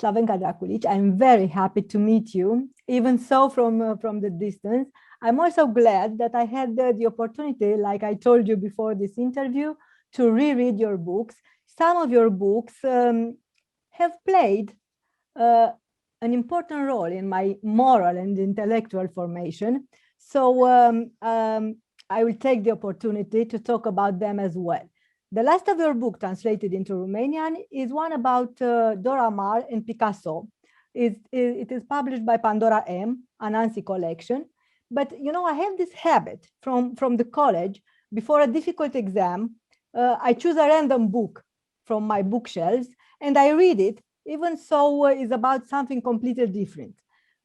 Slavenka Drakulic. I'm very happy to meet you, even so from the distance. I'm also glad that I had the opportunity, like I told you before this interview, to reread your books. Some of your books have played an important role in my moral and intellectual formation. So I will take the opportunity to talk about them as well. The last of your book, translated into Romanian, is one about Dora Maar and Picasso. It is published by Pandora M, an Anansi collection. But you know, I have this habit from the college. Before a difficult exam, I choose a random book from my bookshelves and I read it, even so it's about something completely different.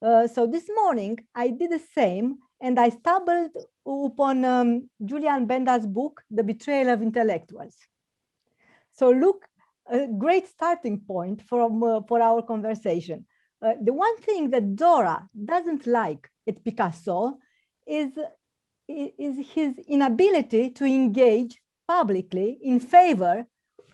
So this morning I did the same, and I stumbled upon Julian Benda's book, The Betrayal of Intellectuals. So look, a great starting point for our conversation. The one thing that Dora doesn't like at Picasso is his inability to engage publicly in favor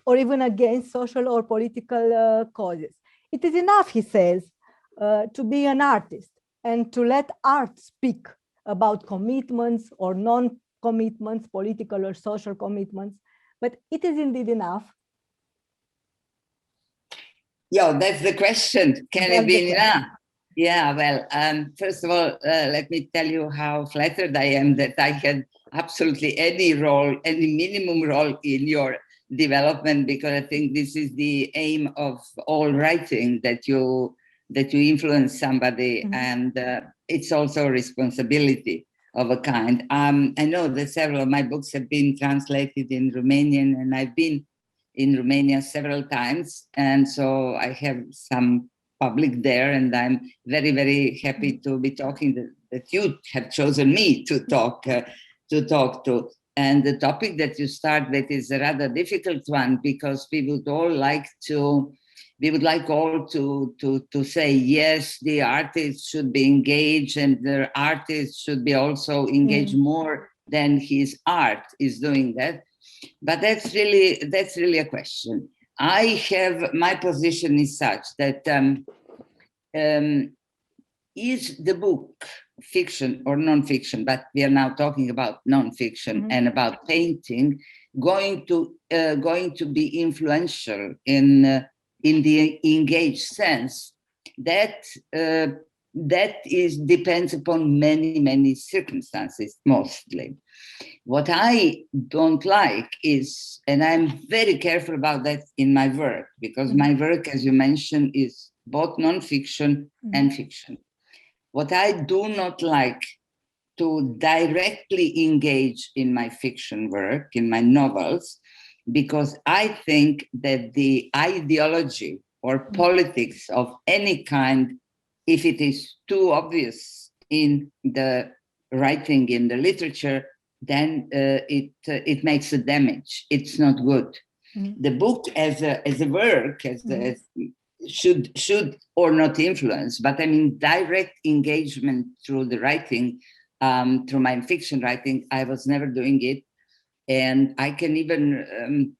or even against social or political causes. It is enough, he says, to be an artist and to let art speak about commitments or non-commitments, political or social commitments, but it is indeed enough. Yeah, that's the question. Can it be enough? Yeah, well, first of all, let me tell you how flattered I am that I had absolutely any role, any minimum role in your development, because I think this is the aim of all writing, that you influence somebody, and it's also a responsibility of a kind. I know that several of my books have been translated in Romanian, and I've been in Romania several times, and so I have some public there, and I'm very, very happy to be talking that you have chosen me to talk to. And the topic that you start with is a rather difficult one, because we would like all to say, yes, the artist should be engaged, and the artist should be also engaged more than his art is doing that. But that's really a question. My position is such that is the book fiction or non-fiction, but we are now talking about non-fiction and about painting, going to be influential in the engaged sense, that depends upon many circumstances, mostly. What I don't like is, and I'm very careful about that in my work, because my work, as you mentioned, is both non-fiction and fiction. What I do not like to directly engage in my fiction work, in my novels, because I think that the ideology or politics of any kind, if it is too obvious in the writing, in the literature, then it makes a damage. It's not good. The book as a work, should or not influence, but I mean direct engagement through the writing, through my fiction writing, I was never doing it. And I can even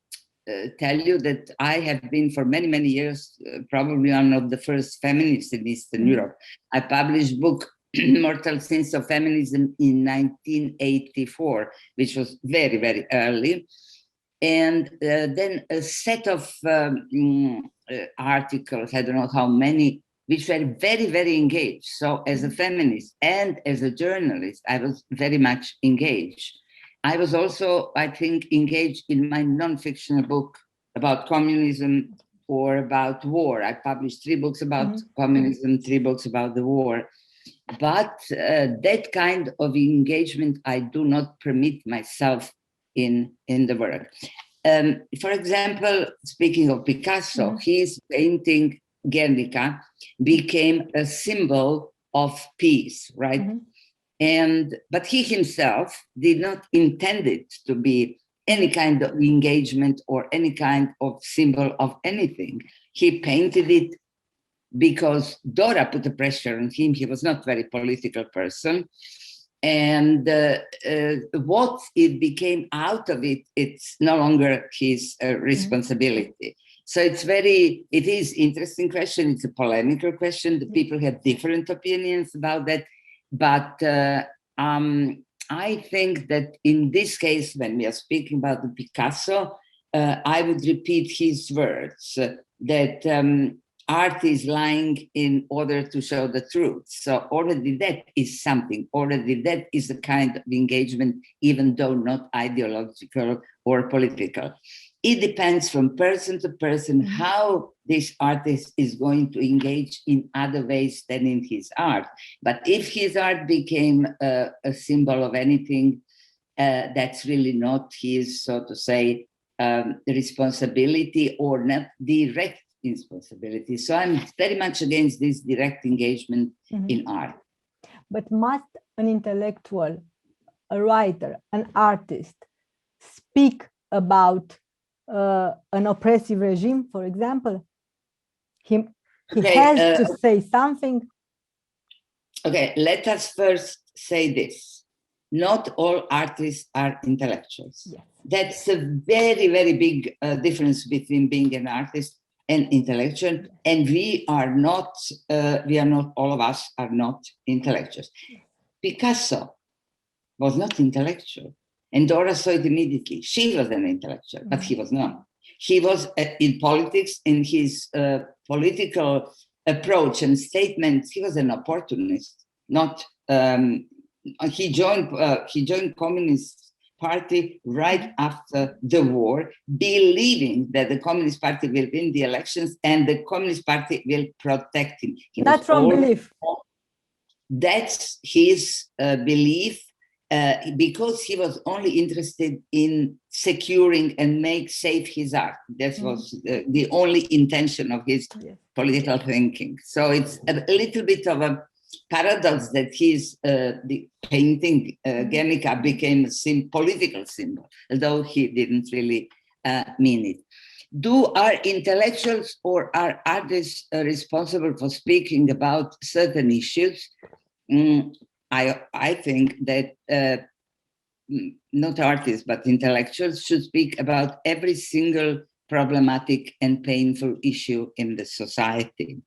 tell you that I have been for many years probably one of the first feminists in Eastern Europe. I published book Mortal Sins of Feminism in 1984, which was very early. And then a set of articles, I don't know how many, which were very engaged. So as a feminist and as a journalist, I was very much engaged. I was also, I think, engaged in my non-fictional book about communism or about war. I published 3 books about communism, 3 books about the war. But that kind of engagement, I do not permit myself in the work. For example, speaking of Picasso, his painting Guernica became a symbol of peace, right? But he himself did not intend it to be any kind of engagement or any kind of symbol of anything. He painted it because Dora put the pressure on him. He was not a very political person. And what it became out of it, it's no longer his responsibility. So it is interesting question. It's a polemical question. The people have different opinions about that. But I think that in this case, when we are speaking about the Picasso, I would repeat his words that art is lying in order to show the truth. So already that is something, already that is a kind of engagement, even though not ideological or political. It depends from person to person how this artist is going to engage in other ways than in his art. But if his art became a symbol of anything, that's really not his, so to say, responsibility or not direct responsibility. So I'm very much against this direct engagement in art. But must an intellectual, a writer, an artist speak about an oppressive regime, for example? He has to say something. Okay, let us first say this. Not all artists are intellectuals. Yes. That's a very, very big difference between being an artist and intellectual. And we are not, all of us are not intellectuals. Picasso was not intellectual. And Dora saw it immediately. She was an intellectual, but he was not. He was in politics, in his political approach and statements, he was an opportunist. Not he joined Communist Party right after the war, believing that the Communist Party will win the elections and the Communist Party will protect him. That's from belief. That's his belief. Because he was only interested in securing and make safe his art. That was the only intention of his political thinking. So it's a little bit of a paradox that his the painting Guernica became a political symbol, although he didn't really mean it. Are intellectuals or are artists responsible for speaking about certain issues? I think that not artists, but intellectuals should speak about every single problematic and painful issue in the society.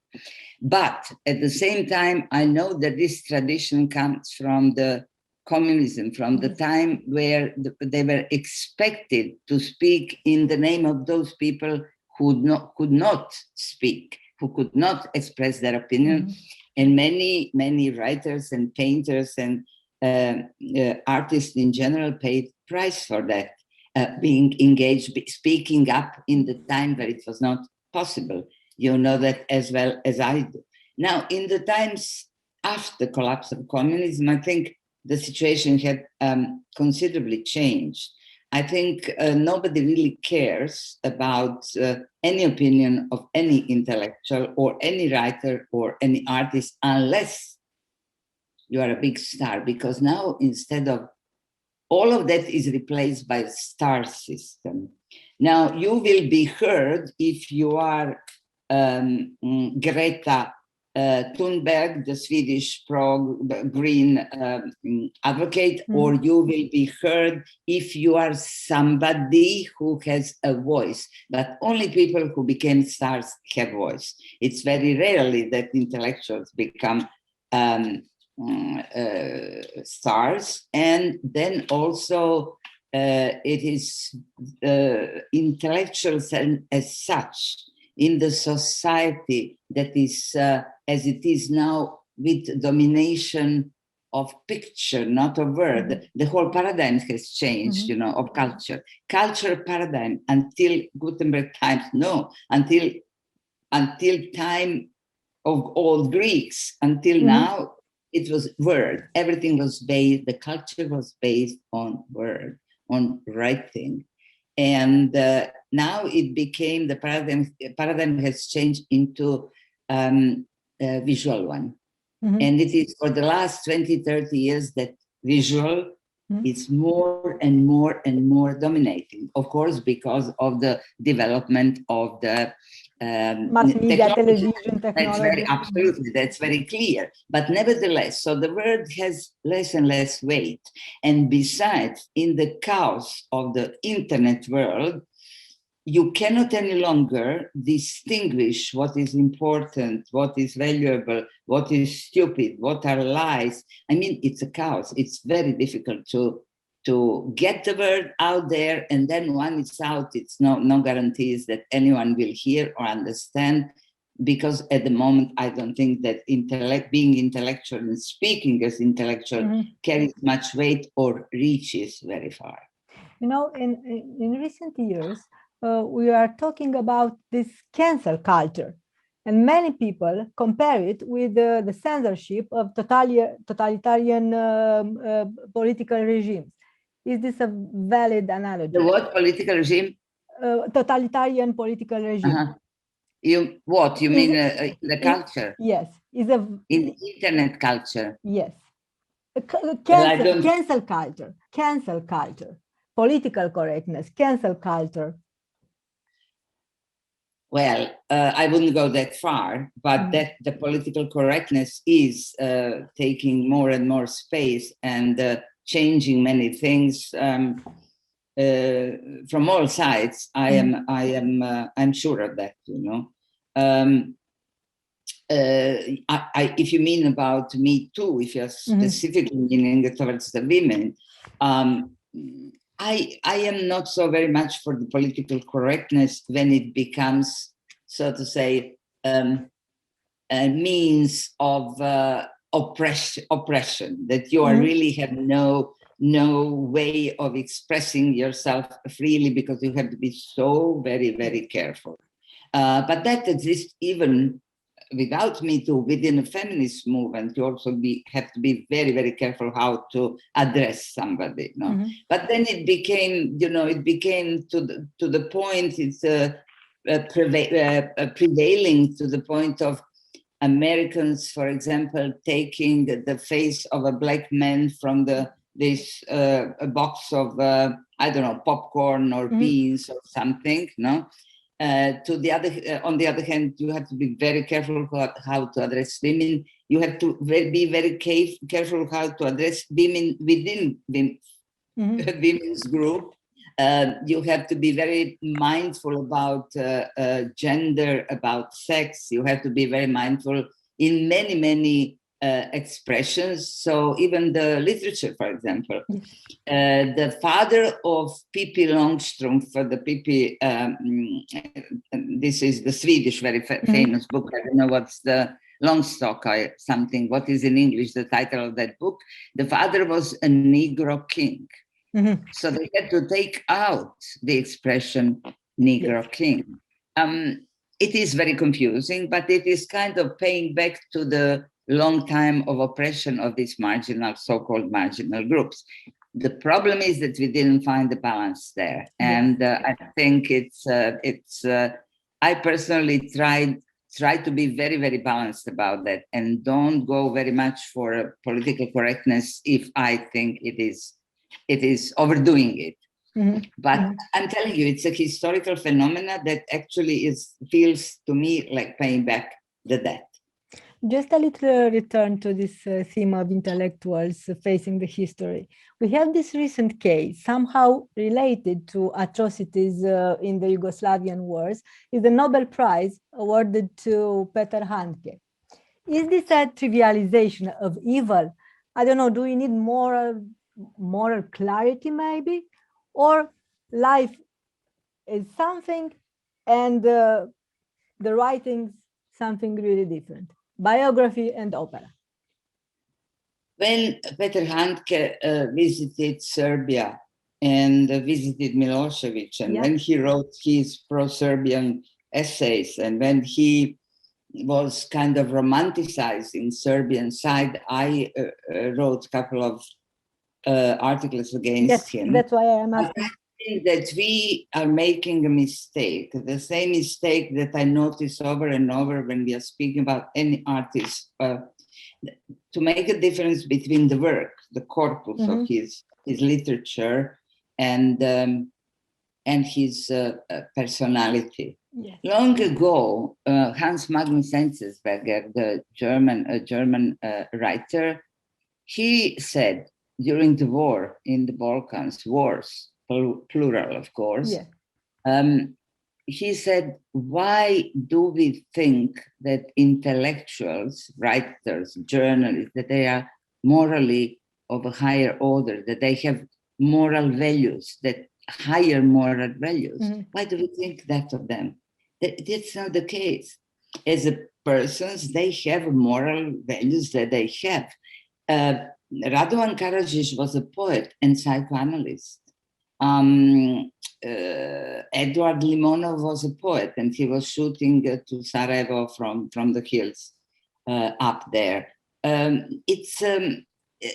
But at the same time, I know that this tradition comes from the communism, from the time where they were expected to speak in the name of those people who could not speak, who could not express their opinion. And many writers and painters and artists in general paid price for that, being engaged, speaking up in the time where it was not possible. You know that as well as I do. Now, in the times after the collapse of communism, I think the situation had considerably changed. I think nobody really cares about any opinion of any intellectual or any writer or any artist unless you are a big star, because now instead of all of that is replaced by a star system. Now you will be heard if you are Greta Thunberg, the Swedish pro-green advocate, or you will be heard if you are somebody who has a voice. But only people who became stars have voice. It's very rarely that intellectuals become stars. And then also it is intellectuals as such in the society that is as it is now, with domination of picture, not of word. The whole paradigm has changed, you know, of culture. Culture paradigm until Gutenberg times, no, until time of old Greeks, until now, it was word. Everything was based, the culture was based on word, on writing. And now it became, the paradigm has changed into a visual one. And it is for the last 20, 30 years that visual is more and more and more dominating, of course, because of the development of the mass media, television, technology. That's very clear. But nevertheless, so the word has less and less weight. And besides, in the chaos of the internet world, you cannot any longer distinguish what is important, what is valuable, what is stupid, what are lies. I mean, it's a chaos. It's very difficult to get the word out there, and then when it's out, it's no guarantees that anyone will hear or understand, because at the moment, I don't think that being intellectual and speaking as intellectual carries much weight or reaches very far. You know, in recent years, we are talking about this cancel culture, and many people compare it with the censorship of totalitarian political regimes. Is this a valid analogy? The what political regime? Totalitarian political regime. You mean the culture? Yes. In the internet culture? Yes. Cancel culture. Political correctness, cancel culture. Well, I wouldn't go that far, but that the political correctness is taking more and more space and changing many things from all sides. I'm sure of that. You know, if you mean about Me Too, if you're specifically meaning towards the women, I am not so very much for the political correctness when it becomes, so to say, a means of oppression, that you are really have no way of expressing yourself freely because you have to be so very, very careful. But that exists even without Me Too, within a feminist movement. You also have to be very, very careful how to address somebody. No? But then it became, to the point, it's prevailing to the point of Americans, for example, taking the face of a black man from this box of, I don't know, popcorn or beans or something, no? On the other hand, you have to be very careful how to address women. You have to be very careful how to address women within women's group. You have to be very mindful about gender, about sex. You have to be very mindful in many, many expressions. So even the literature, for example, the father of Pippi Longstrump, for the Pippi, this is the Swedish very famous book. I don't know what's the Longstock or something. What is in English the title of that book? The father was a Negro king. So they had to take out the expression Negro king. It is very confusing, but it is kind of paying back to the long time of oppression of these so-called marginal groups. The problem is that we didn't find the balance there. And I think I personally try to be very, very balanced about that and don't go very much for political correctness if I think it is overdoing it. But I'm telling you, it's a historical phenomena that actually feels to me like paying back the debt. Just a little return to this theme of intellectuals facing the history. We have this recent case, somehow related to atrocities in the Yugoslavian wars, is the Nobel Prize awarded to Peter Handke. Is this a trivialization of evil? I don't know, do we need more moral clarity maybe? Or life is something and the writings something really different? Biography and opera. When Peter Handke visited Serbia and visited Milosevic, and when he wrote his pro-Serbian essays, and when he was kind of romanticizing Serbian side, I wrote a couple of articles against him. That's why I am asking. I think that we are making a mistake, the same mistake that I notice over and over when we are speaking about any artist, to make a difference between the work, the corpus of his literature, and his personality. Yes. Long ago, Hans Magnus Enzensberger, the German writer, he said during the war in the Balkans, wars, plural, of course, he said, why do we think that intellectuals, writers, journalists, that they are morally of a higher order, that they have moral values, that higher moral values? Why do we think that of them? That's not the case. As a persons, they have moral values that they have. Radovan Karadzic was a poet and psychoanalyst. Edward Limonov was a poet, and he was shooting to Sarajevo from the hills up there. It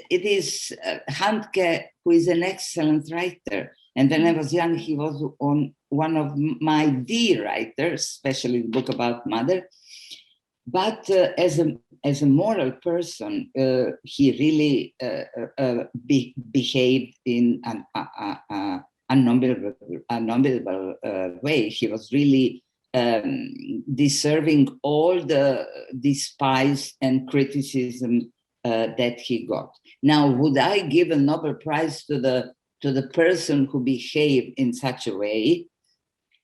is Handke, who is an excellent writer. And when I was young, he was one of my dear writers, especially the book about mother. But as a moral person, he really behaved in an unnominable way. He was really deserving all the despise and criticism that he got. Now, would I give a Nobel Prize to the person who behaved in such a way?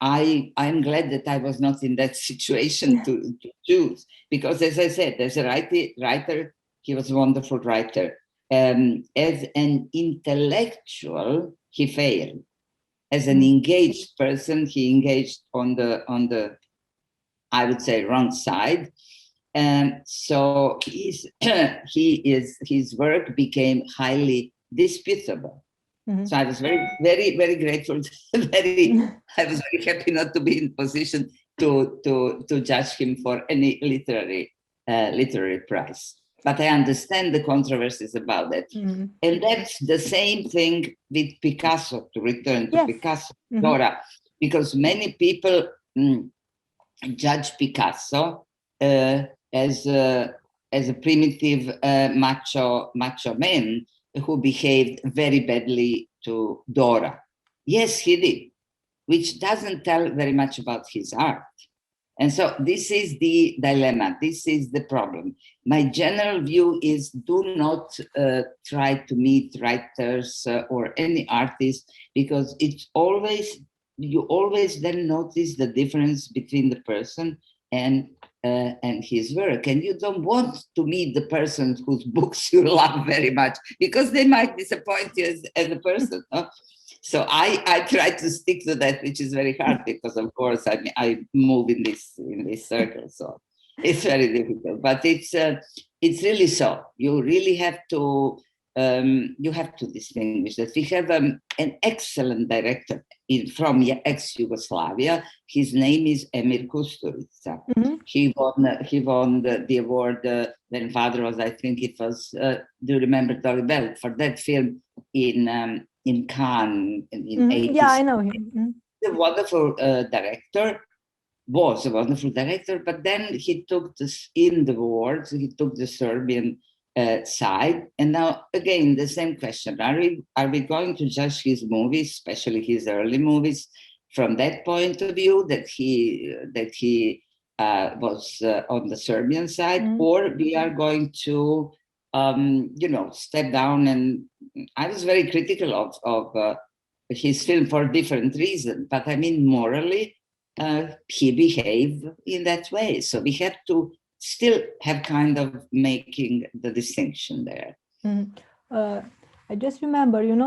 I'm glad that I was not in that situation to choose, because, as I said, as a writer, he was a wonderful writer. As an intellectual, he failed. As an engaged person, he engaged on the I would say wrong side, and so his work became highly disputable. So I was very, very, very grateful. I was very happy not to be in position to judge him for any literary prize. But I understand the controversies about it. And that's the same thing with Picasso, to return to Picasso, Dora, because many people judge Picasso as a primitive macho man who behaved very badly to Dora. Yes, he did, which doesn't tell very much about his art. And so this is the dilemma. This is the problem. My general view is, do not try to meet writers or any artist, because it's always, you always then notice the difference between the person and his work. And you don't want to meet the person whose books you love very much, because they might disappoint you as a person. No? So I try to stick to that, which is very hard, because of course I move in this circle, so it's very difficult. But it's really so. You really have to distinguish that. We have an excellent director from ex-Yugoslavia. His name is Emir Kusturica. He won the award when father was, I think it was, do you remember Dolly Bell, for that film in Cannes in 80s. Yeah, I know him. A wonderful director, was a wonderful director, but then he took in the wars, he took the Serbian side. And now again, the same question, are we going to judge his movies, especially his early movies, from that point of view, that he was on the Serbian side, or we are going to step down? And I was very critical of his film for different reasons, but I mean, morally, he behaved in that way. So we have to still have kind of making the distinction there. I just remember, you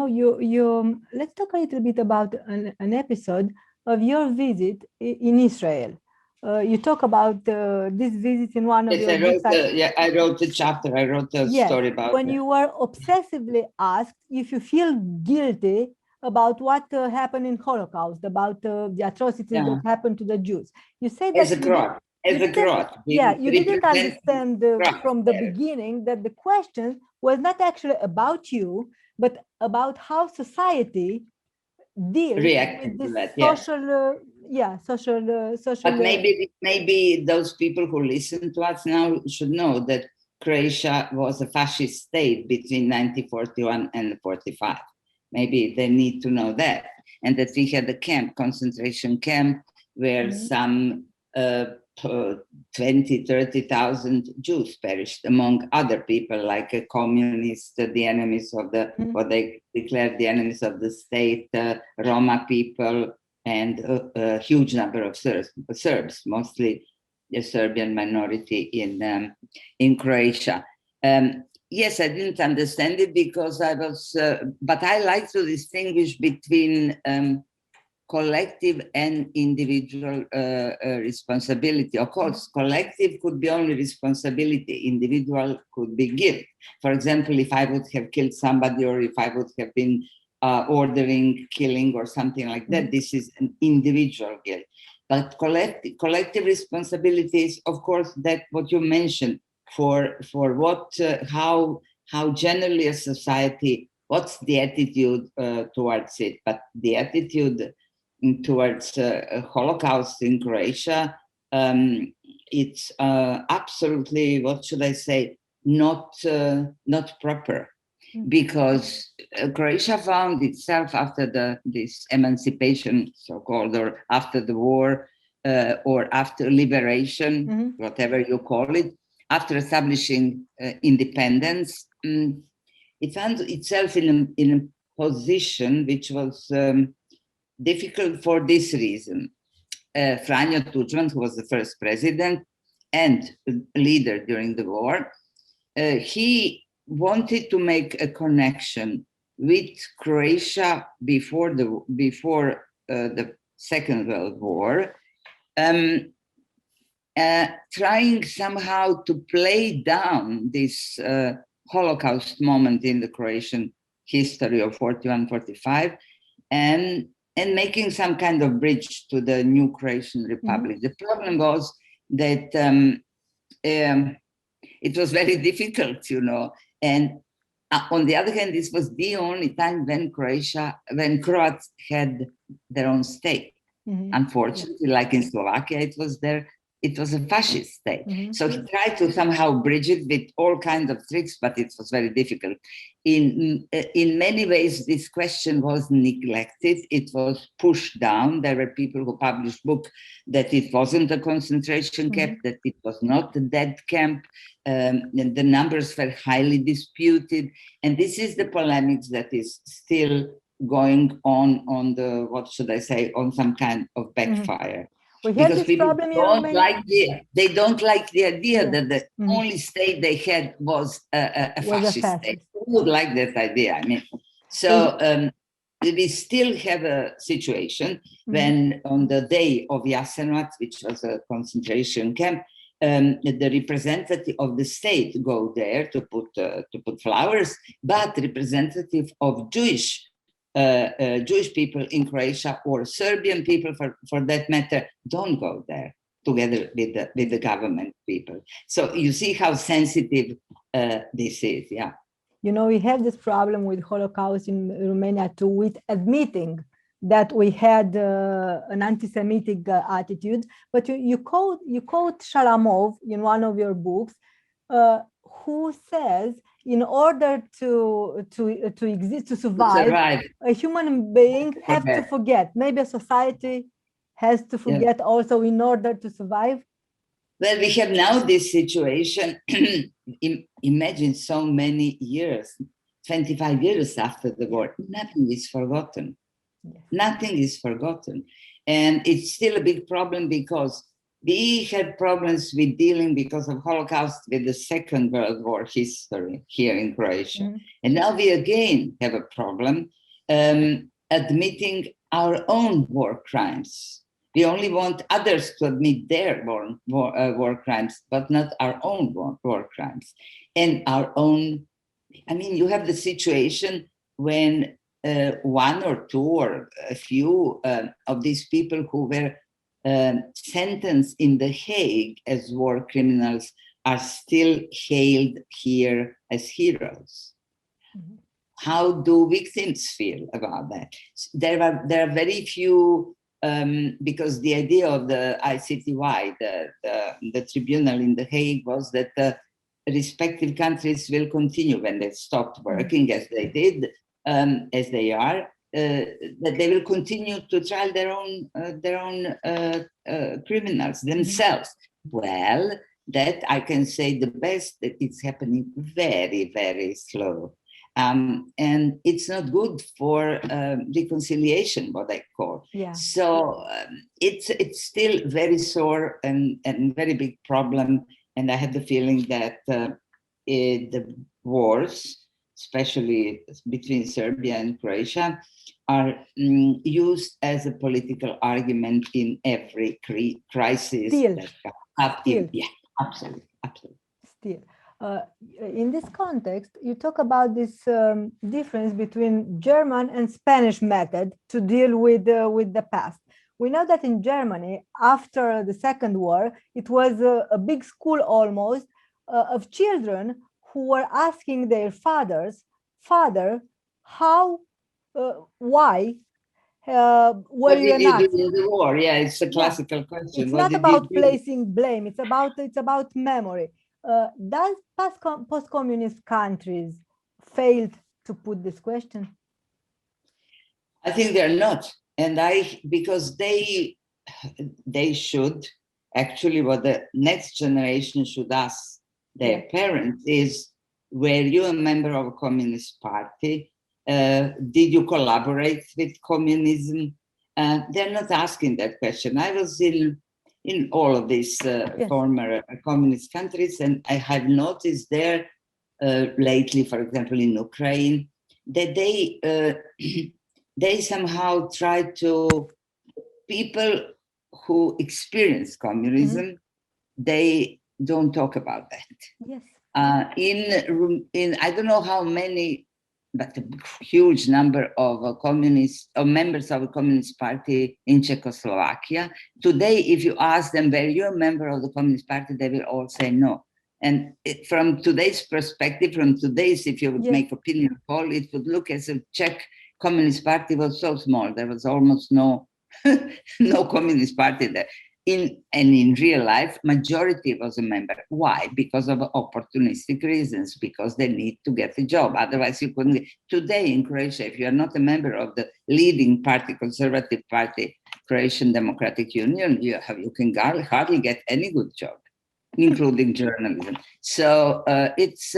let's talk a little bit about an episode of your visit in Israel. You talk about this visit in one of your books. I wrote a chapter. I wrote a story about when you were obsessively asked if you feel guilty about what happened in Holocaust, about the atrocities that happened to the Jews. You said that you didn't understand from the beginning that the question was not actually about you, but about how society deals with this social. But maybe those people who listen to us now should know that Croatia was a fascist state between 1941 and 45. Maybe they need to know that, and that we had a concentration camp, where some 30,000 Jews perished, among other people like communists, the enemies of what they declared the enemies of the state, Roma people, and a huge number of Serbs, mostly the Serbian minority in Croatia. Yes, I didn't understand it because I was, but I like to distinguish between collective and individual responsibility. Of course, collective could be only responsibility, individual could be guilt. For example, if I would have killed somebody, or if I would have been ordering killing or something like that, this is an individual guilt. But collective responsibility is, of course, that what you mentioned, for what, how generally a society, what's the attitude towards it. But the attitude towards Holocaust in Croatia, it's absolutely, what should I say, not proper, because Croatia found itself after this emancipation, so-called, or after the war, or after liberation, whatever you call it, after establishing independence, it found itself in a position which was difficult for this reason. Franjo Tuđman, who was the first president and leader during the war, he wanted to make a connection with Croatia before the Second World War, trying somehow to play down this Holocaust moment in the Croatian history of 41-45, and making some kind of bridge to the new Croatian Republic. The problem was that it was very difficult, and on the other hand, this was the only time when Croats had their own state. Unfortunately, like in Slovakia, it was a fascist state. So he tried to somehow bridge it with all kinds of tricks, but it was very difficult. In many ways, this question was neglected. It was pushed down. There were people who published books that it wasn't a concentration camp, that it was not a dead camp. And the numbers were highly disputed. And this is the polemics that is still going on the, what should I say, on some kind of backfire. Because people don't like they don't like the idea that the only state they had was a fascist state. Who would like that idea? I mean, so we still have a situation when on the day of Jasenovac, which was a concentration camp, the representative of the state go there to put flowers, but representative of Jewish people in Croatia, or Serbian people for that matter, don't go there together with the government people. So you see how sensitive this is, yeah. We have this problem with Holocaust in Romania too, with admitting that we had an anti-Semitic attitude. But you quote Shalamov in one of your books, who says, in order to exist, to survive, a human being has to forget. Maybe a society has to forget also in order to survive. Well, we have now this situation. Imagine so many years, 25 years after the war, nothing is forgotten. Yes. Nothing is forgotten. And it's still a big problem because we had problems with dealing because of Holocaust with the Second World War history here in Croatia. And now we again have a problem admitting our own war crimes. We only want others to admit their war crimes, but not our own war crimes. And our own, I mean, you have the situation when one or two or a few of these people who were sentenced in The Hague as war criminals are still hailed here as heroes. How do victims feel about that? There are very few, because the idea of the ICTY, the tribunal in The Hague, was that the respective countries will continue when they stopped working, as they did, as they are, that they will continue to trial their own criminals themselves. Well, that I can say the best, that it's happening very, very slow. And it's not good for reconciliation, what I call. Yeah. So it's still very sore and very big problem. And I had the feeling that the wars, especially between Serbia and Croatia, are used as a political argument in every crisis. Still. Yeah, absolutely. Still. In this context, you talk about this difference between German and Spanish method to deal with the past. We know that in Germany, after the Second War, it was a big school almost of children who were asking their father, how, why were you a Nazi? The war, yeah, it's a classical question. It's not about placing blame. It's about memory. Does post-communist countries fail to put this question? I think they're not, and because they should actually, what the next generation should ask their parents is, were you a member of a communist party? Did you collaborate with communism? They're not asking that question. I was in all of these former communist countries, and I have noticed there lately, for example, in Ukraine, that they somehow try to, people who experience communism, they don't talk about that. Yes. In I don't know how many, but a huge number of communists or members of a communist party in Czechoslovakia. Today, if you ask them, were you a member of the Communist Party, they will all say no. And from today's perspective, if you would make opinion poll, it would look as if Czech Communist Party was so small. There was almost no Communist Party there. In real life, majority was a member. Why? Because of opportunistic reasons, because they need to get a job. Otherwise, you couldn't. Today in Croatia, if you are not a member of the leading party, conservative party, Croatian Democratic Union, you can hardly get any good job, including journalism. So that's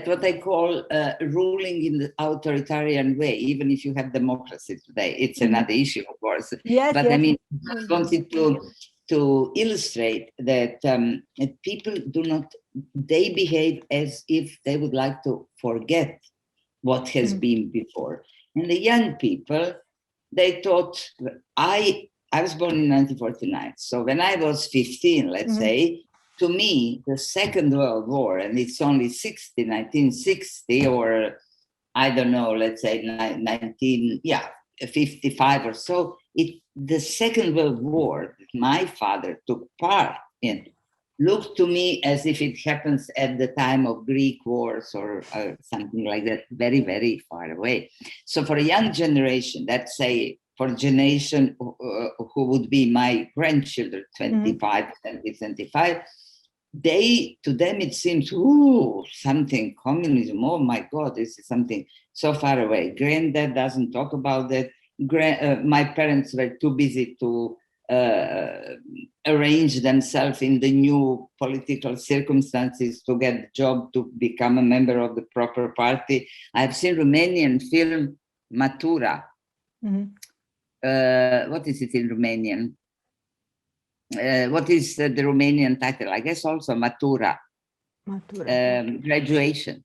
what I call ruling in the authoritarian way. Even if you have democracy today, it's another issue, of course. Yes, but I mean, I just wanted to illustrate that people they behave as if they would like to forget what has been before. And the young people, they thought, I was born in 1949. So when I was 15, let's say, to me, the Second World War, and it's only 1960, or I don't know, let's say 55 or so, the Second World War that my father took part in looked to me as if it happens at the time of Greek wars or something like that, very, very far away. So for a young generation, let's say, for a generation who would be my grandchildren, 25, 25, to them it seems, something, communism, oh my God, this is something so far away. Granddad doesn't talk about that. My parents were too busy to arrange themselves in the new political circumstances to get a job, to become a member of the proper party. I've seen Romanian film Matura. What is it in Romanian? What is the Romanian title? I guess also Matura. Graduation.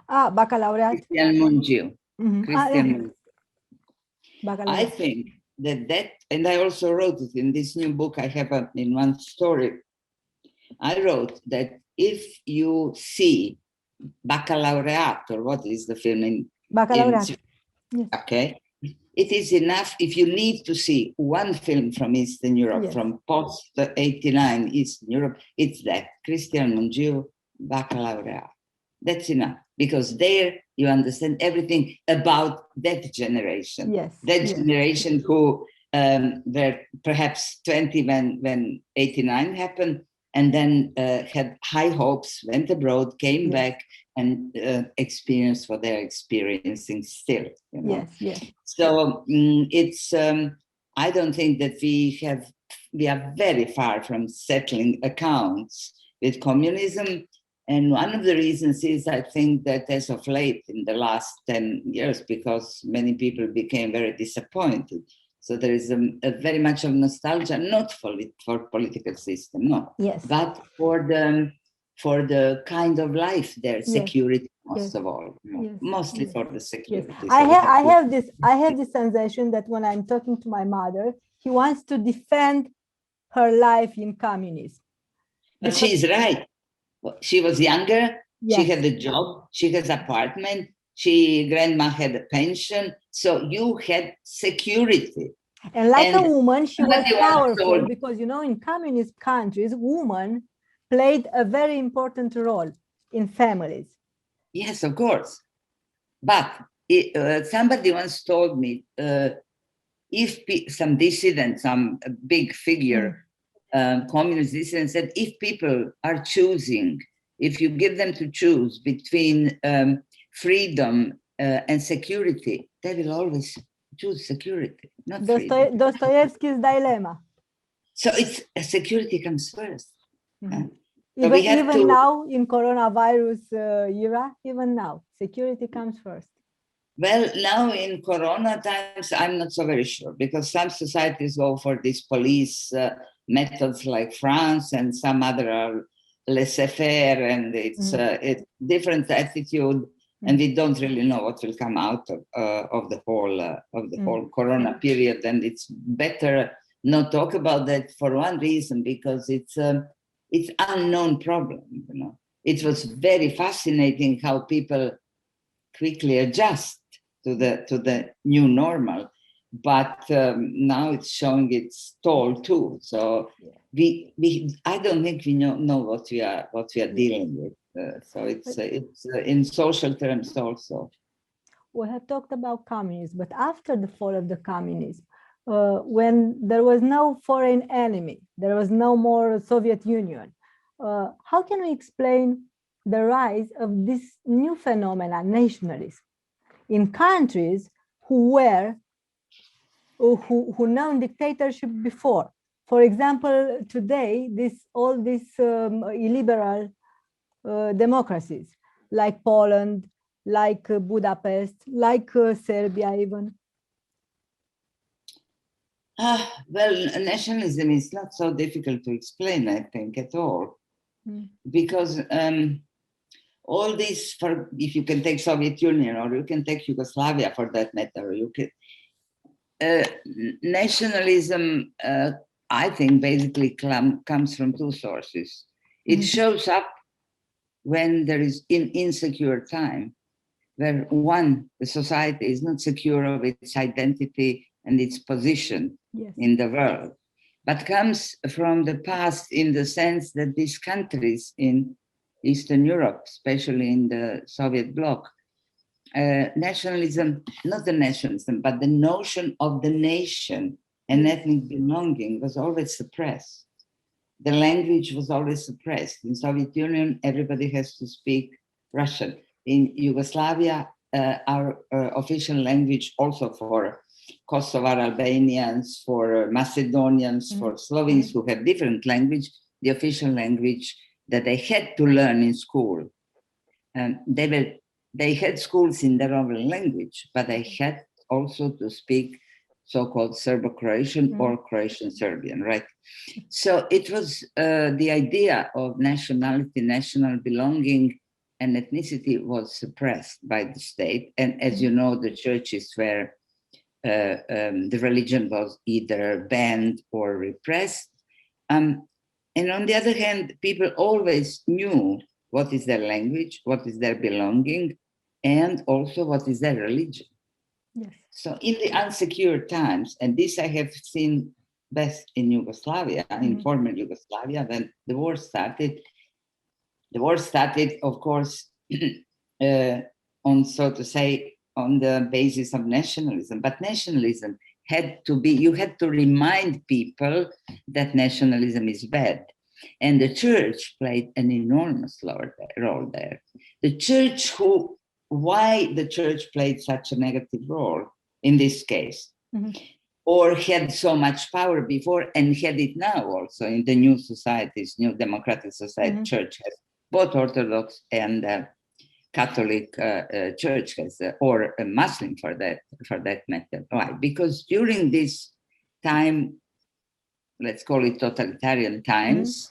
Baccalaureate. Cristian Mungiu. I think that, and I also wrote it in this new book I have in one story. I wrote that if you see Baccalaureate, or what is the film in Baccalaureate. Yes. Okay. It is enough if you need to see one film from Eastern Europe, from post-89 Eastern Europe, it's that, Cristian Mungiu, Baccalaureate. That's enough, because there you understand everything about that generation. Generation who were perhaps 20 when 89 happened, and then had high hopes, went abroad, came back, and experienced what they're experiencing still. You know? So it's, I don't think that we are very far from settling accounts with communism. And one of the reasons is, I think, that as of late, in the last 10 years, because many people became very disappointed. So there is a very much of nostalgia, not for political system, no, yes, but for the kind of life there, security, most of all, mostly for the security. Yes. I have this sensation that when I'm talking to my mother, he wants to defend her life in communism. But she's right. She was younger. Yes. She had a job. She has apartment. Grandma had a pension. So you had security. And like a woman, she was powerful because, you know, in communist countries, women played a very important role in families. Yes, of course. But somebody once told me, if some dissident, some big figure, communist dissident said, if people are choosing, if you give them to choose between freedom and security, they will always choose security, not freedom. Dostoevsky's dilemma. So it's security comes first. Mm-hmm. So even now in coronavirus era, even now, security comes first. Well, now in Corona times, I'm not so very sure, because some societies go for these police methods like France, and some other are laissez-faire, and it's a different attitude, and we don't really know what will come out of the whole Corona period. And it's better not talk about that for one reason, because it's unknown problem. You know, it was very fascinating how people quickly adjust to the new normal, but now it's showing its toll too. So I don't think we know what we are dealing with. So it's in social terms also. We have talked about communism, but after the fall of the communism, when there was no foreign enemy, there was no more Soviet Union, how can we explain the rise of this new phenomenon, nationalism, in countries who known dictatorship before? For example, today, all these illiberal democracies, like Poland, like Budapest, like Serbia even. Well, nationalism is not so difficult to explain, I think, at all. Because all this, if you can take Soviet Union, or you can take Yugoslavia for that matter, you can, nationalism, I think, basically comes from two sources. It shows up when there is an insecure time, where the society is not secure of its identity and its position in the world, but comes from the past, in the sense that these countries in Eastern Europe, especially in the Soviet bloc, nationalism, not the nationalism, but the notion of the nation and ethnic belonging was always suppressed. The language was always suppressed. In Soviet Union, everybody has to speak Russian. In Yugoslavia, our official language, also for Kosovar Albanians, for Macedonians, for Slovenes who have different language, the official language that they had to learn in school. And they had schools in their own language, but they had also to speak so-called Serbo-Croatian or Croatian-Serbian, right? So it was the idea of nationality, national belonging, and ethnicity was suppressed by the state. And as you know, the churches were, the religion was either banned or repressed. And on the other hand, people always knew what is their language, what is their belonging, and also what is their religion. Yes. So in the unsecure times, and this I have seen best in Yugoslavia, in former Yugoslavia, when the war started. The war started, of course, on, so to say, on the basis of nationalism, but nationalism had to be, you had to remind people that nationalism is bad. And the church played an enormous role there. The church why the church played such a negative role in this case, or had so much power before and had it now also in the new societies, new democratic society, church has both Orthodox and Catholic Church has, or a Muslim for that matter. Why? Because during this time, let's call it totalitarian times,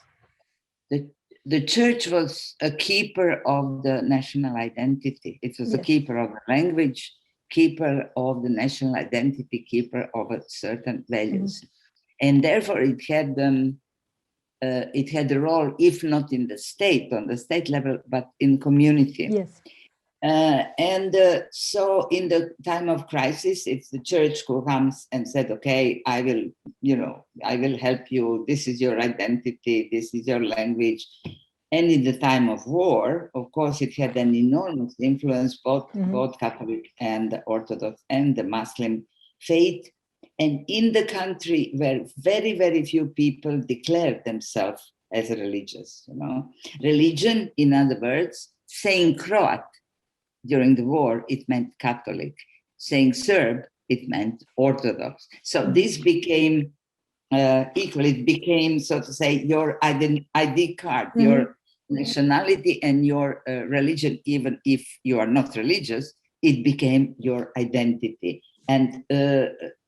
the church was a keeper of the national identity. It was a keeper of the language, keeper of the national identity, keeper of certain values. And therefore it had a role, if not in the state, on the state level, but in community. Yes. So in the time of crisis, it's the church who comes and said, okay, I will help you. This is your identity. This is your language. And in the time of war, of course, it had an enormous influence, both Catholic and the Orthodox and the Muslim faith. And in the country where very, very few people declared themselves as religious, Religion, in other words, saying Croat during the war, it meant Catholic. Saying Serb, it meant Orthodox. So this became equal. It became, so to say, your ID card, your nationality and your religion. Even if you are not religious, it became your identity. And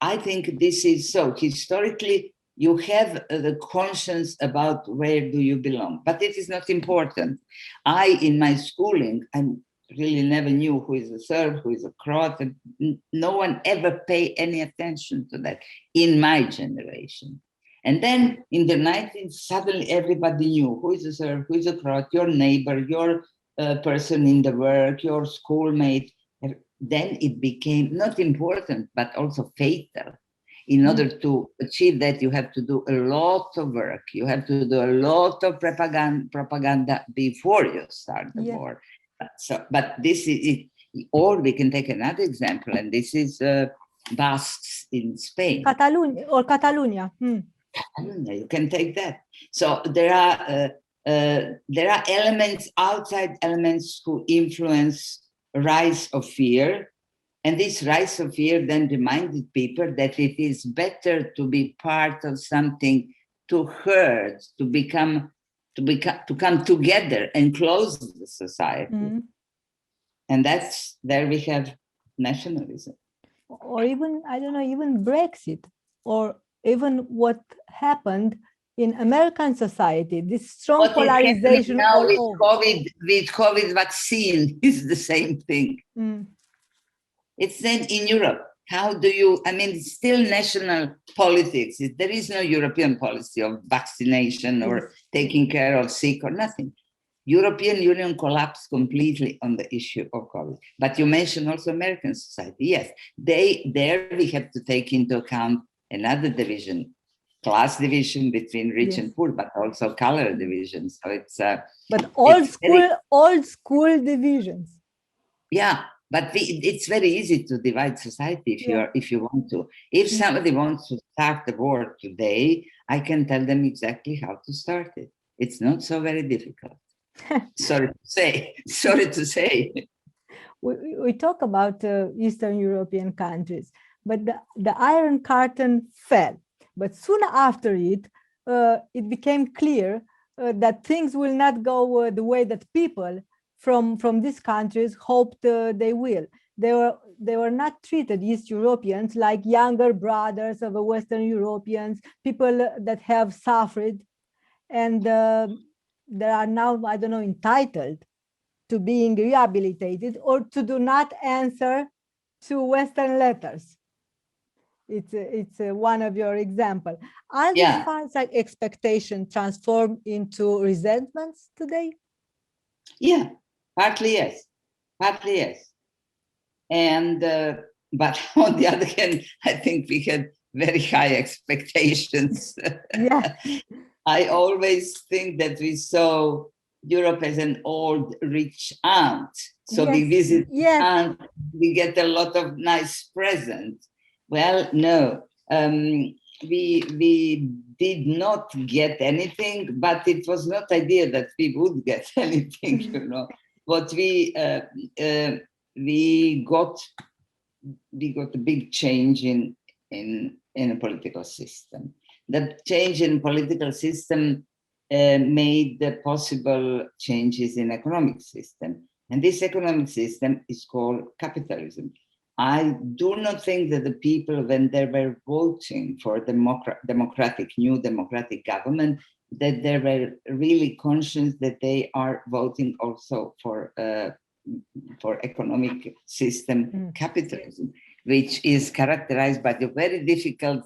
I think this is so. Historically, you have the conscience about where do you belong, but it is not important. In my schooling, I really never knew who is a Serb, who is a Croat, and no one ever paid any attention to that in my generation. And then in the 19th, suddenly everybody knew who is a Serb, who is a Croat, your neighbor, your person in the work, your schoolmate. Then it became not important, but also fatal. In order to achieve that, you have to do a lot of work. You have to do a lot of propaganda before you start the war. But this is it. Or we can take another example, and this is Basques in Spain. Catalonia. Catalonia, you can take that. So there are elements, outside elements, who influence rise of fear, and this rise of fear then reminded people that it is better to be part of something, to herd, to come together and close the society. And there we have nationalism. Or even, I don't know, even Brexit, or even what happened in American society, this strong polarization. Now with COVID vaccine is the same thing. It's then in Europe. How do you, it's still national politics. There is no European policy of vaccination or taking care of sick or nothing. European Union collapsed completely on the issue of COVID. But you mentioned also American society. Yes, there we have to take into account another division, class division between rich and poor, but also color division. So it's but old school divisions. Yeah, but it's very easy to divide society if you want to. If somebody wants to start the war today, I can tell them exactly how to start it. It's not so very difficult. Sorry to say. We talk about Eastern European countries, but the Iron Curtain fell. But soon after it became clear that things will not go the way that people from these countries hoped they will. They were not treated, East Europeans, like younger brothers of the Western Europeans, people that have suffered, and they are now, I don't know, entitled to being rehabilitated or to do not answer to Western letters. It's one of your examples. Are these false expectations transformed into resentments today? Yeah, partly yes. And but on the other hand, I think we had very high expectations. Yeah. I always think that we saw Europe as an old rich aunt. So we visit aunt, we get a lot of nice presents. Well, no, we did not get anything, but it was not idea that we would get anything, What we got a big change in a political system. The change in political system made the possible changes in economic system. And this economic system is called capitalism. I do not think that the people, when they were voting for new democratic government, that they were really conscious that they are voting also for economic system capitalism, which is characterized by the very difficult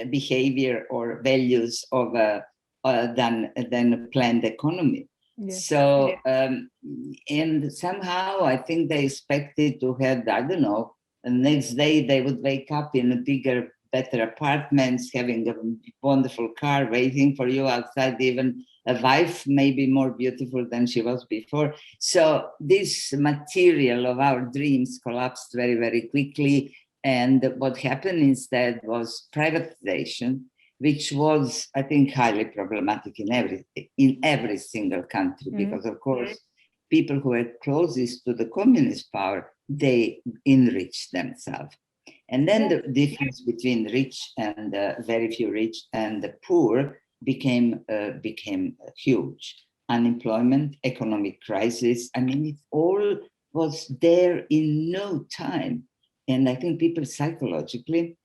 behavior or values of than a planned economy. Yes. So, and somehow I think they expected to have, I don't know, the next day they would wake up in a bigger, better apartments, having a wonderful car waiting for you outside, even a wife maybe more beautiful than she was before. So this material of our dreams collapsed very, very quickly. And what happened instead was privatization, which was, I think, highly problematic in every single country, because of course, people who were closest to the communist power, they enriched themselves. And then the difference between rich and very few rich and the poor became huge. Unemployment, economic crisis. I mean, it all was there in no time. And I think people psychologically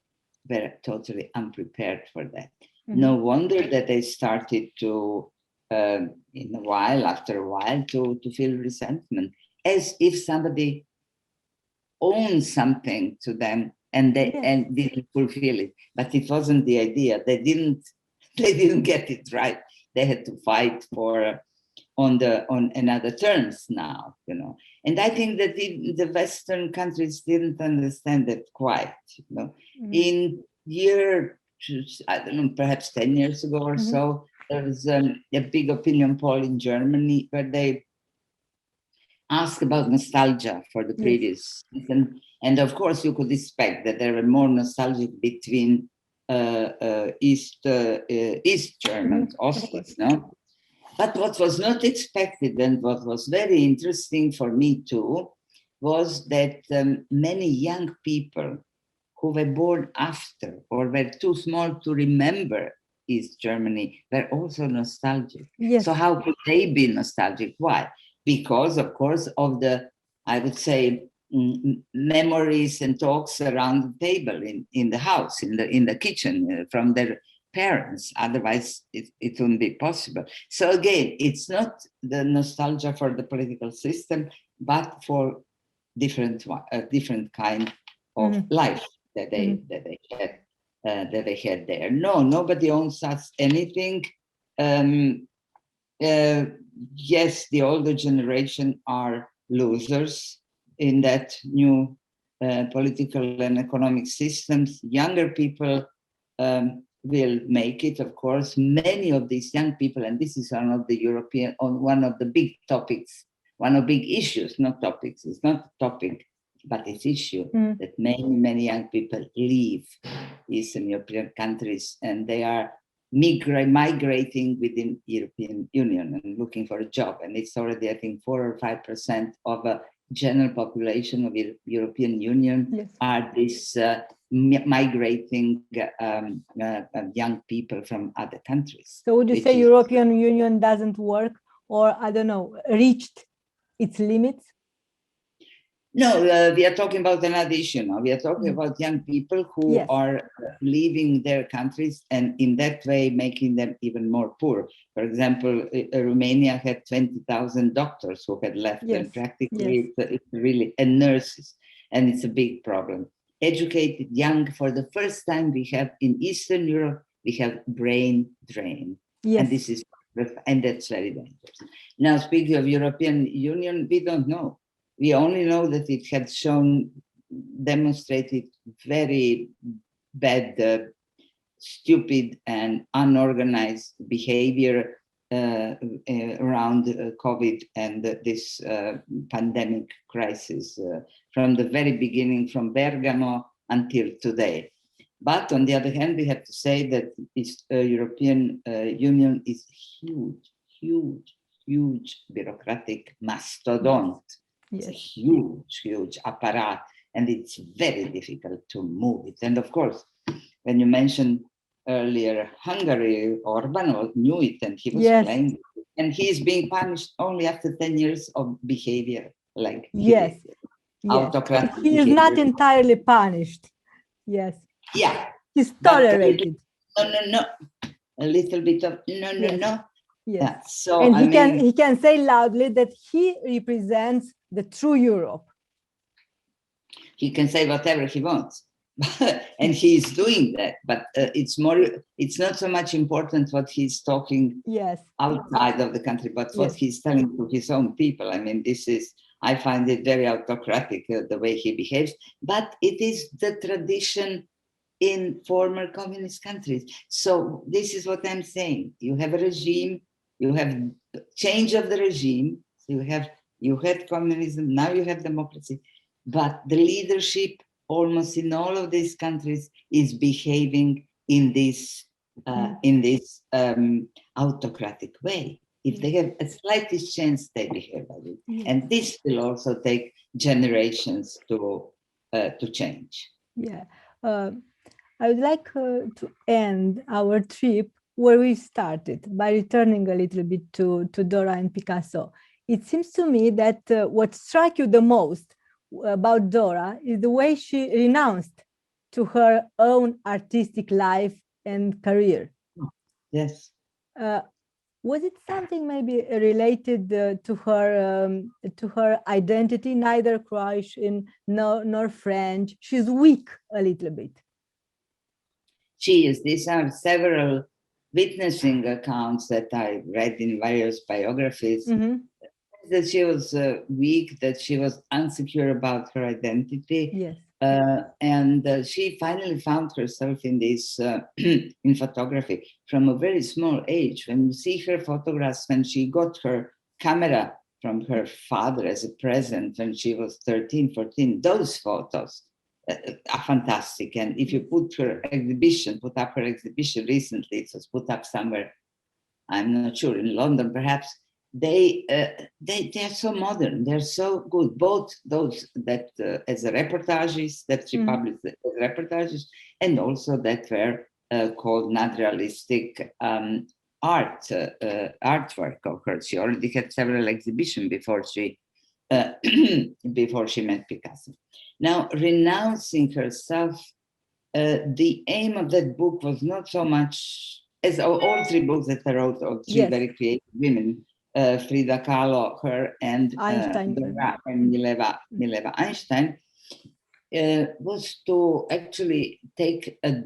were totally unprepared for that. No wonder that they started to, after a while, to feel resentment, as if somebody owned something to them and didn't fulfill it. But it wasn't the idea. They didn't get it right. They had to fight for on another terms now, you know. And I think that the Western countries didn't understand that quite, you know. In year, I don't know, perhaps 10 years ago or so, there was a big opinion poll in Germany where they asked about nostalgia for the previous season. And of course, you could expect that there were more nostalgic between East Germans, Ossetes, no? But what was not expected and what was very interesting for me too, was that many young people who were born after or were too small to remember East Germany were also nostalgic. Yes. So how could they be nostalgic? Why? Because, of course, of the, I would say, memories and talks around the table in the house, in the kitchen, from their parents. Otherwise, it wouldn't be possible. So again, it's not the nostalgia for the political system, but for different kind of life that they had there. No, nobody owns us anything. Yes, the older generation are losers in that new political and economic systems. Younger people will make it, of course. Many of these young people, and this is one of the big topics, one of big issues, not topics. It's not a topic, but it's issue that many young people leave Eastern European countries, and they are migrating within European Union and looking for a job. And it's already, I think, 4 or 5% of a general population of European Union are these migrating young people from other countries. So would you say European Union doesn't work, or, I don't know, reached its limits? No, we are talking about another issue now. We are talking about young people who are leaving their countries and in that way making them even more poor. For example, Romania had 20,000 doctors who had left and practically it's really, and nurses, and it's a big problem. Educated young, for the first time we have in Eastern Europe, we have brain drain. And this is, and that's very dangerous. Now, speaking of European Union, we don't know. We only know that it had demonstrated very bad, stupid and unorganized behavior around COVID and this pandemic crisis from the very beginning, from Bergamo until today. But on the other hand, we have to say that this European Union is huge bureaucratic mastodont. It's a huge apparatus, and it's very difficult to move it. And of course, when you mention earlier Hungary, Orban knew it, and he was playing it. And he is being punished only after 10 years of behavior like autocratic He is behavior. not entirely punished. Yes. Yeah. He's tolerated. No. A little bit of no. Yes. Yeah. So and he can say loudly that he represents the true Europe. He can say whatever he wants. And he's doing that, but it's not so much important what he's talking outside of the country, but what he's telling to his own people. I mean, I find it very autocratic, the way he behaves, but it is the tradition in former communist countries. So this is what I'm saying. You have a regime, you have change of the regime, you had communism, now you have democracy, but the leadership almost in all of these countries is behaving in this autocratic way. If they have a slightest chance, they behave like it, and this will also take generations to change. Yeah, I would like to end our trip where we started by returning a little bit to Dora and Picasso. It seems to me that what struck you the most about Dora is the way she renounced to her own artistic life and career. Yes. Was it something maybe related to her identity? Neither Croatian nor French. She's weak a little bit. She is. These are several witnessing accounts that I read in various biographies. Mm-hmm. That she was weak, that she was insecure about her identity. Yes. And she finally found herself in this, in photography from a very small age. When you see her photographs, when she got her camera from her father as a present when she was 13, 14, those photos are fantastic. And if you put her exhibition recently, it was put up somewhere, I'm not sure, in London perhaps, they are so modern, they're so good, both those that as reportages that she published as reportages, and also that were called naturalistic artwork of hers. She already had several exhibitions before she met Picasso. Now, renouncing herself, the aim of that book was not so much as all three books that I wrote, all three very creative women, Frida Kahlo, her, and Mileva Einstein, was to actually take a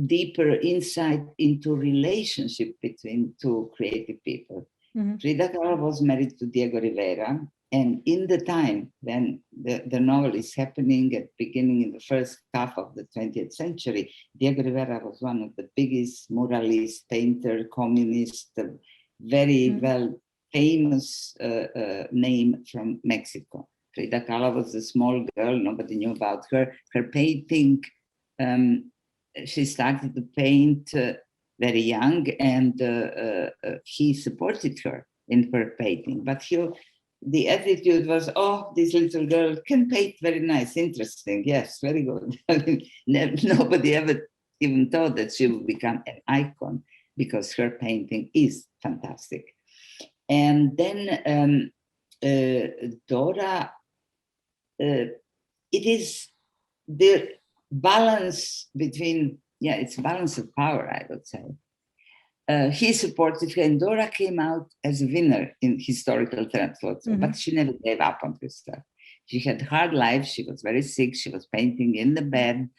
deeper insight into relationship between two creative people. Mm-hmm. Frida Kahlo was married to Diego Rivera, and in the time when the novel is happening at beginning in the first half of the 20th century, Diego Rivera was one of the biggest muralist, painter, communist, very well famous name from Mexico. Frida Kahlo was a small girl, nobody knew about her. Her painting, she started to paint very young, and he supported her in her painting. But the attitude was, oh, this little girl can paint very nice, interesting, yes, very good. I mean, nobody ever even thought that she would become an icon, because her painting is fantastic. And then Dora, it is the balance between, it's balance of power, I would say. He supported her, and Dora came out as a winner in historical terms also, but she never gave up on her stuff. She had hard life, she was very sick, she was painting in the bed,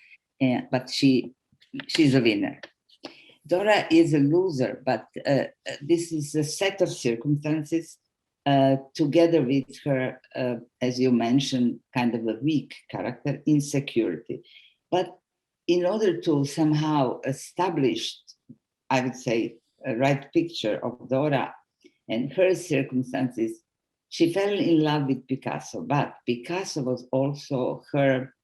but she's a winner. Dora is a loser, but this is a set of circumstances together with her, as you mentioned, kind of a weak character, insecurity. But in order to somehow establish, I would say, a right picture of Dora and her circumstances, she fell in love with Picasso, but Picasso was also her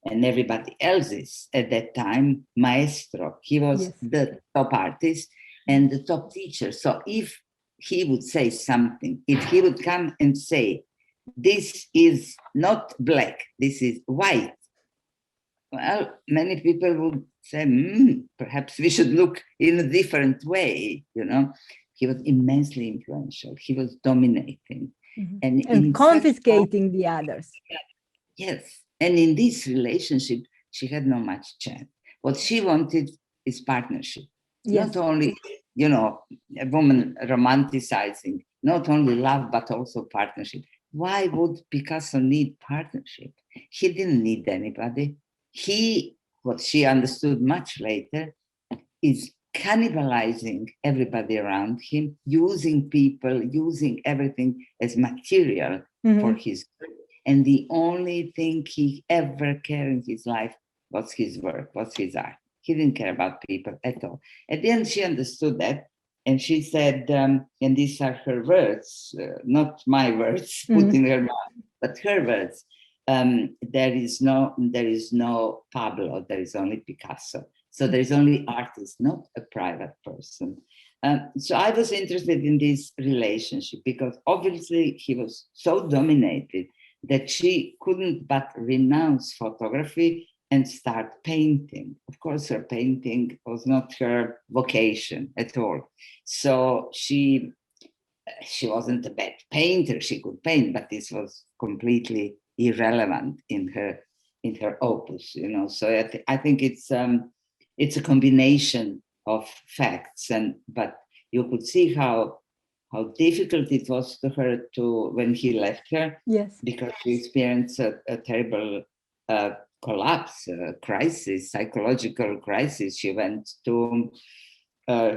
and everybody else's at that time maestro. He was the top artist and the top teacher. So if he would say something, if he would come and say, this is not black, this is white, Well, many people would say, perhaps we should look in a different way, you know. He was immensely influential. He was dominating. And confiscating the others. Yes. And in this relationship, she had no much chance. What she wanted is partnership. Yes. Not only, you know, a woman romanticizing, not only love, but also partnership. Why would Picasso need partnership? He didn't need anybody. What she understood much later, is cannibalizing everybody around him, using people, using everything as material for his work. And the only thing he ever cared in his life was his work, was his art. He didn't care about people at all. At the end, she understood that. And she said, and these are her words, not my words put in her mouth, but her words. There is no Pablo, there is only Picasso. So there is only artist, not a private person. So I was interested in this relationship because obviously he was so dominated that she couldn't but renounce photography and start painting. Of course, her painting was not her vocation at all. So she wasn't a bad painter, she could paint, but this was completely irrelevant in her opus, you know. So I think it's a combination of facts, but you could see how difficult it was to her when he left her. Yes, because she experienced a terrible collapse, crisis, psychological crisis. She went to.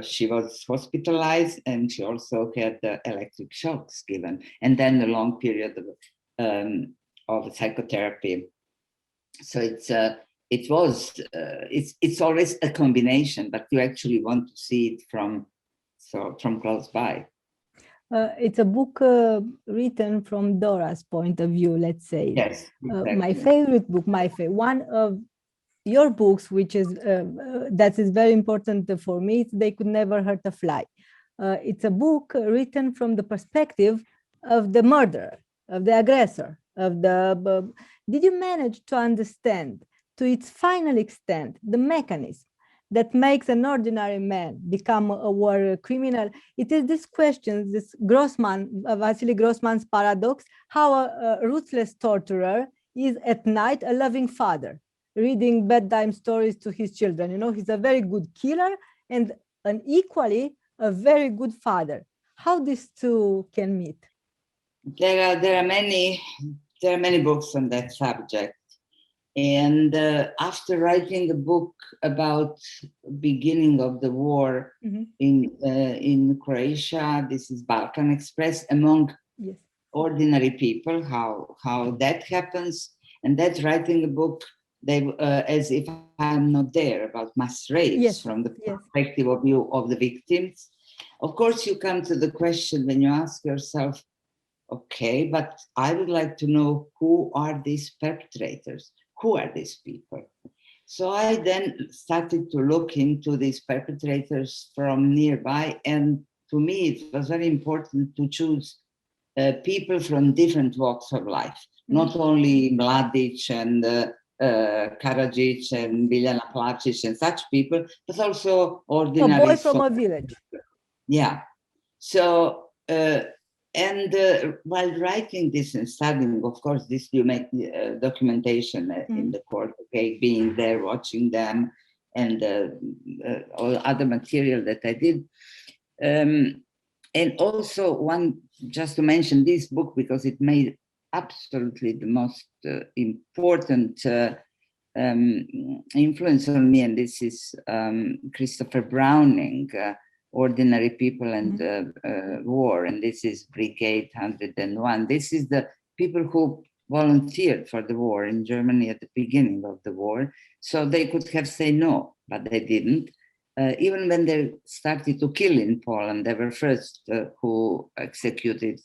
She was hospitalized, and she also had electric shocks given, and then a long period of psychotherapy. So it's always a combination, but you actually want to see it from close by. It's a book written from Dora's point of view, let's say. Yes, exactly. My favorite book, one of your books, which is that is very important for me, They Could Never Hurt a Fly. It's a book written from the perspective of the murderer, of the aggressor, did you manage to understand to its final extent the mechanism that makes an ordinary man become a war criminal? It is this question, this Vasily Grossman's paradox, how a ruthless torturer is at night a loving father, reading bedtime stories to his children. You know, he's a very good killer and an equally a very good father. How these two can meet? There are many books on that subject. And after writing a book about beginning of the war in Croatia, this is Balkan Express, among ordinary people, how that happens, and that's writing a book as if I'm not there, about mass rapes from the perspective of view of the victims. Of course, you come to the question when you ask yourself, okay, but I would like to know, who are these perpetrators? Who are these people? So I then started to look into these perpetrators from nearby, and to me it was very important to choose people from different walks of life, not only Mladic and Karadzic and Biljana Plavčić and such people, but also ordinary. A boy from a village. Yeah. So, while writing this and studying, of course, this you make documentation in the court, okay, being there, watching them, and all other material that I did. And also just to mention this book, because it made absolutely the most important influence on me, and this is Christopher Browning, Ordinary People and War, and this is Brigade 101. This is the people who volunteered for the war in Germany at the beginning of the war, so they could have said no, but they didn't. Even when they started to kill in Poland, they were first who executed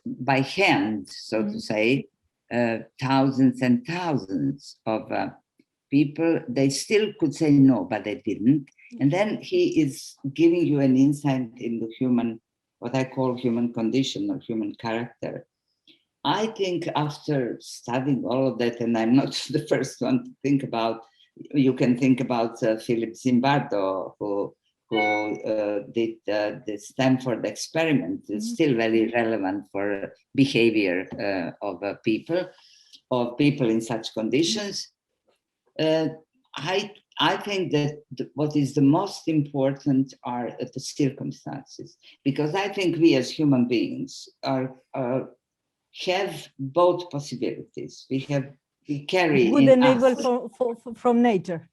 by hand, so to say, thousands and thousands of people. They still could say no, but they didn't. And then he is giving you an insight in the human, what I call human condition or human character. I think after studying all of that, and I'm not the first one to think about, you can think about Philip Zimbardo, who did the Stanford experiment. It's still very relevant for behavior of people in such conditions. I think that what is the most important are the circumstances, because I think we as human beings have both possibilities. We carry good in and us, evil from nature.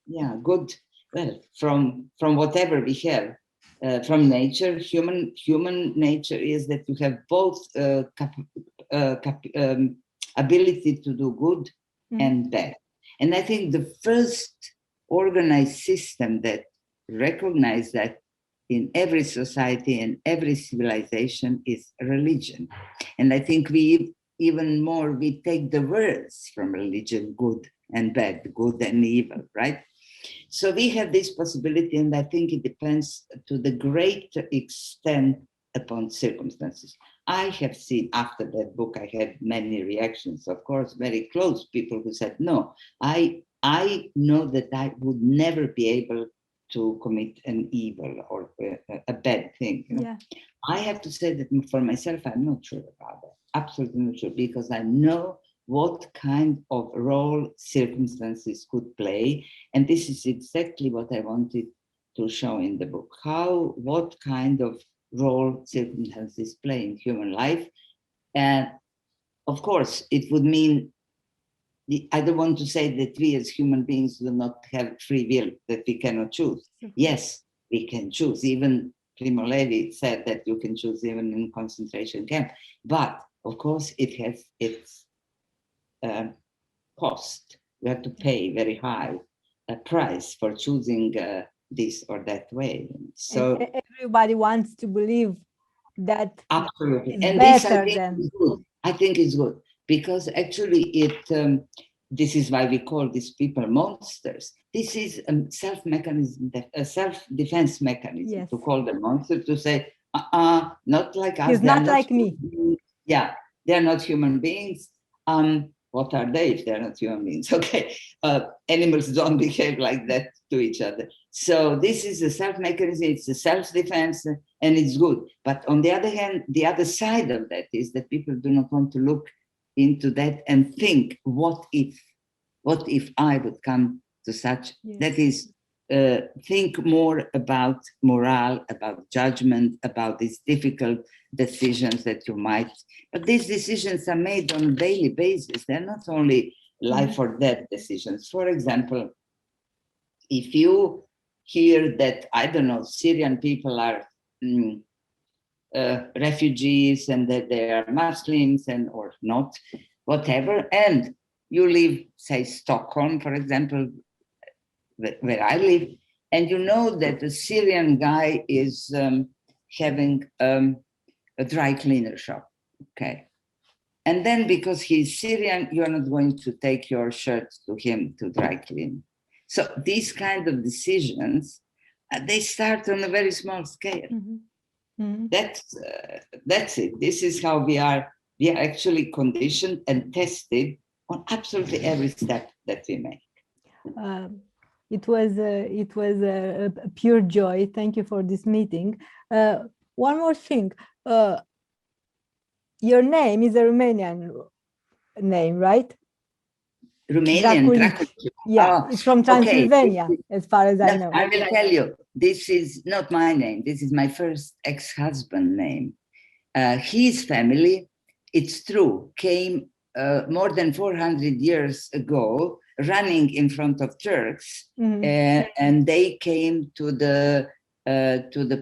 Yeah, good. Well, from whatever we have from nature, human nature is that you have both ability to do good and bad. And I think the first organized system that recognizes that in every society and every civilization is religion. And I think we take the words from religion, good and bad, good and evil, right? So we have this possibility, and I think it depends to the great extent upon circumstances. I have seen after that book, I had many reactions, of course, very close people who said, no, I know that I would never be able to commit an evil or a bad thing. You know? Yeah. I have to say that for myself, I'm not sure about that. Absolutely not sure, because I know what kind of role circumstances could play. And this is exactly what I wanted to show in the book. What kind of role circumstances play in human life. And of course, it would mean, I don't want to say that we as human beings do not have free will, that we cannot choose. Yes, we can choose. Even Primo Levi said that you can choose even in concentration camp. But of course, it has its cost. You have to pay very high a price for choosing this or that way. So and everybody wants to believe that absolutely, it's and better this than. Is good. I think it's good because actually it. This is why we call these people monsters. This is a self-defense mechanism. Yes. To call them monster, to say, not like us. He's not like me. Yeah, they're not human beings. What are they if they're not human beings? Okay, animals don't behave like that to each other. So this is a self-mechanism, it's a self-defense, and it's good. But on the other hand, the other side of that is that people do not want to look into that and think, what if I would come to such, yes. That is, think more about morale, about judgment, about these difficult decisions that you might, but these decisions are made on a daily basis. They're not only life or death decisions. For example, if you hear that, I don't know, Syrian people are refugees and that they are Muslims and or not, whatever, and you live, say, Stockholm, for example, where I live, and you know that a Syrian guy is having a dry cleaner shop, okay? And then because he's Syrian, you're not going to take your shirt to him to dry clean. So these kind of decisions, they start on a very small scale. Mm-hmm. Mm-hmm. That's it. This is how we are actually conditioned and tested on absolutely every step that we make. It was a pure joy. Thank you for this meeting. One more thing. Your name is a Romanian name, right? Romanian Drakulic. Yeah, it's from Transylvania, okay. As far as I know. I will tell you, this is not my name. This is my first ex-husband's name. His family, it's true, came more than 400 years ago, running in front of Turks, and they came to the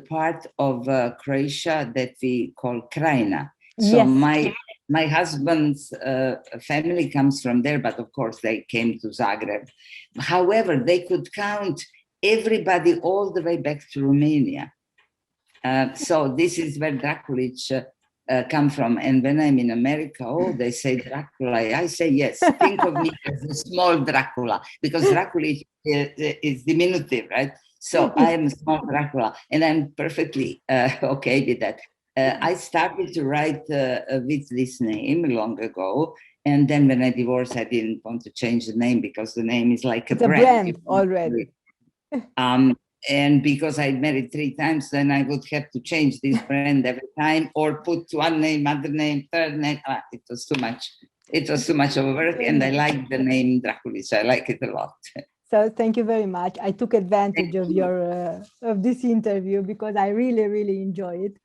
part of Croatia that we call Krajina. So yes. My husband's family comes from there, but of course they came to Zagreb. However, they could count everybody all the way back to Romania. So this is where Drakulic come from. And when I'm in America, they say Dracula. I say yes. Think of me as a small Dracula, because Drakulic is diminutive, right? So I am a small Dracula, and I'm perfectly okay with that. I started to write with this name long ago. And then when I divorced, I didn't want to change the name because the name is like a brand already. And because I married 3 times, then I would have to change this brand every time or put one name, other name, third name. It was too much. It was too much of work. And I like the name Drakulic. I like it a lot. So thank you very much. I took advantage of your of this interview because I really, really enjoy it.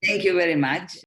Thank you very much.